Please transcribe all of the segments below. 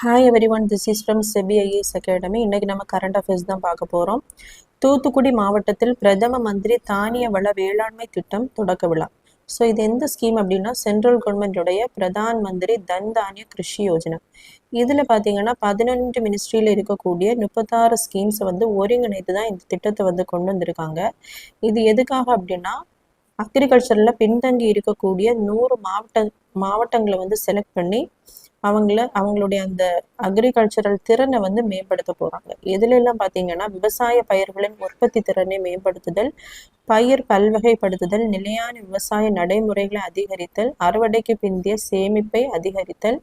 Hi every one, this is from SEBI IAS academy. இன்றைக்கி நம்ம current affairs தான் பார்க்க போகிறோம். தூத்துக்குடி மாவட்டத்தில் பிரதம மந்திரி தானிய வள வேளாண்மை திட்டம் தொடக்க விழா. ஸோ இது எந்த ஸ்கீம் அப்படின்னா சென்ட்ரல் கவர்மெண்ட்டுடைய பிரதான் மந்திரி தன் தானிய கிருஷி யோஜனா. இதில் பார்த்தீங்கன்னா 11 மினிஸ்ட்ரியில் இருக்கக்கூடிய 36 ஸ்கீம்ஸை ஒருங்கிணைத்து தான் இந்த திட்டத்தை கொண்டு வந்திருக்காங்க. இது எதுக்காக அப்படின்னா அக்ரிகல்ச்சரில் பின்தங்கி இருக்கக்கூடிய 100 மாவட்டங்களை செலக்ட் பண்ணி அவங்களுடைய அந்த அக்ரிகல்ச்சரல் திறனை மேம்படுத்த போறாங்க. எதுல எல்லாம் பார்த்தீங்கன்னா விவசாய பயிர்களின் உற்பத்தி திறனை மேம்படுத்துதல், பயிர் பல்வகைப்படுத்துதல், நிலையான விவசாய நடைமுறைகளை அதிகரித்தல், அறுவடைக்கு பிந்தைய சேமிப்பை அதிகரித்தல்,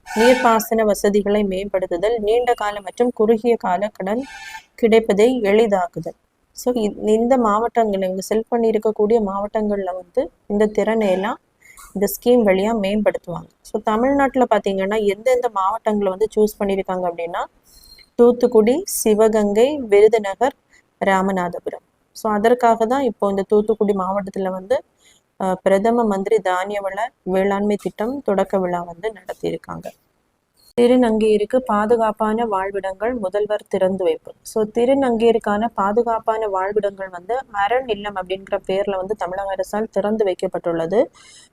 நீர்ப்பாசன வசதிகளை மேம்படுத்துதல், நீண்ட கால மற்றும் குறுகிய கால கடன் கிடைப்பதை எளிதாக்குதல். ஸோ இந்த மாவட்டங்கள் இங்கே செலக்ட் பண்ணி இருக்கக்கூடிய மாவட்டங்களில் இந்த திறனை எல்லாம் இந்த ஸ்கீம் வழியாக மேம்படுத்துவாங்க. ஸோ தமிழ்நாட்டில் பார்த்தீங்கன்னா எந்தெந்த மாவட்டங்களை சூஸ் பண்ணியிருக்காங்க அப்படின்னா தூத்துக்குடி, சிவகங்கை, விருதுநகர், ராமநாதபுரம். ஸோ அதற்காக தான் இப்போ இந்த தூத்துக்குடி மாவட்டத்தில் பிரதம மந்திரி தானிய வள வேளாண்மை திட்டம் தொடக்க விழா நடத்தியிருக்காங்க. திருநங்கையருக்கு பாதுகாப்பான வாழ்விடங்கள் முதல்வர் திறந்து வைப்பு. ஸோ திருநங்கையருக்கான பாதுகாப்பான வாழ்விடங்கள் அரண் இல்லம் அப்படிங்கிற பேர்ல தமிழக அரசால் திறந்து வைக்கப்பட்டுள்ளது.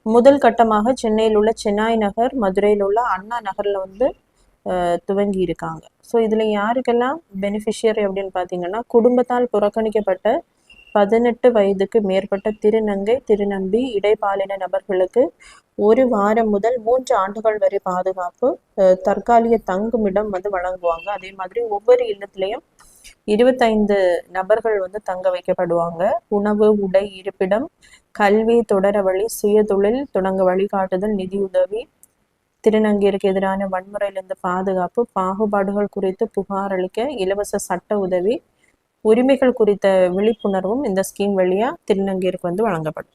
முதல் கட்டமாக சென்னையில் உள்ள சென்னாய் நகர், மதுரையில் உள்ள அண்ணா நகர்ல துவங்கி இருக்காங்க. ஸோ இதுல யாருக்கெல்லாம் பெனிஃபிஷியரி அப்படின்னு பார்த்தீங்கன்னா குடும்பத்தால் புறக்கணிக்கப்பட்ட 18 வயதுக்கு மேற்பட்ட திருநங்கை, திருநம்பி, இடைப்பாலின நபர்களுக்கு 1 வாரம் முதல் 3 ஆண்டுகள் வரை பாதுகாப்பு, தற்காலிக தங்குமிடம் வழங்குவாங்க. அதே மாதிரி ஒவ்வொரு இல்லத்திலையும் 25 நபர்கள் தங்க வைக்கப்படுவாங்க. உணவு, உடை, இருப்பிடம், கல்வி, தொடர வழி, சுயதொழில் தொடங்க வழிகாட்டுதல், நிதியுதவி, திருநங்கையருக்கு எதிரான வன்முறையிலிருந்து பாதுகாப்பு, பாகுபாடுகள் குறித்து புகார் அளிக்க இலவச சட்ட உதவி, உரிமைகள் குறித்த விழிப்புணர்வும் இந்த ஸ்கீம் வழியா திருநங்கையருக்கு வழங்கப்படும்.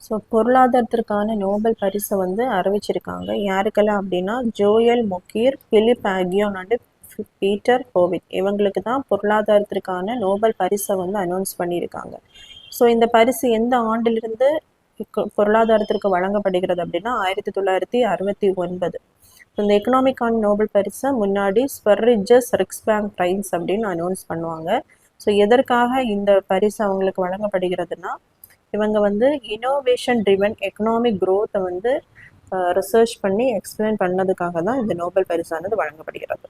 ஸோ பொருளாதாரத்திற்கான நோபல் பரிசை அறிவிச்சிருக்காங்க. யாருக்கெல்லாம் அப்படின்னா Joel Mokyr, Philippe Aghion and Peter Howitt, இவங்களுக்கு தான் பொருளாதாரத்திற்கான நோபல் பரிசை அனௌன்ஸ் பண்ணியிருக்காங்க. ஸோ இந்த பரிசு எந்த ஆண்டிலிருந்து பொருளாதாரத்திற்கு வழங்கப்படுகிறது அப்படின்னா 1969. இந்த எக்கனாமிக்கான நோபல் பரிசை முன்னாடி ஸ்வெர்ரிஜஸ் ரிக்ஸ்பேங்க் பிரைஸ் அப்படின்னு அனௌன்ஸ் பண்ணுவாங்க. ஸோ எதற்காக இந்த பரிசு அவங்களுக்கு வழங்கப்படுகிறதுனா இவங்க இனோவேஷன் ட்ரிவன் எக்கனாமிக் க்ரோத்தை ரிசர்ச் பண்ணி எக்ஸ்பிளைன் பண்ணதுக்காக தான் இந்த நோபல் பரிசானது வழங்கப்படுகிறது.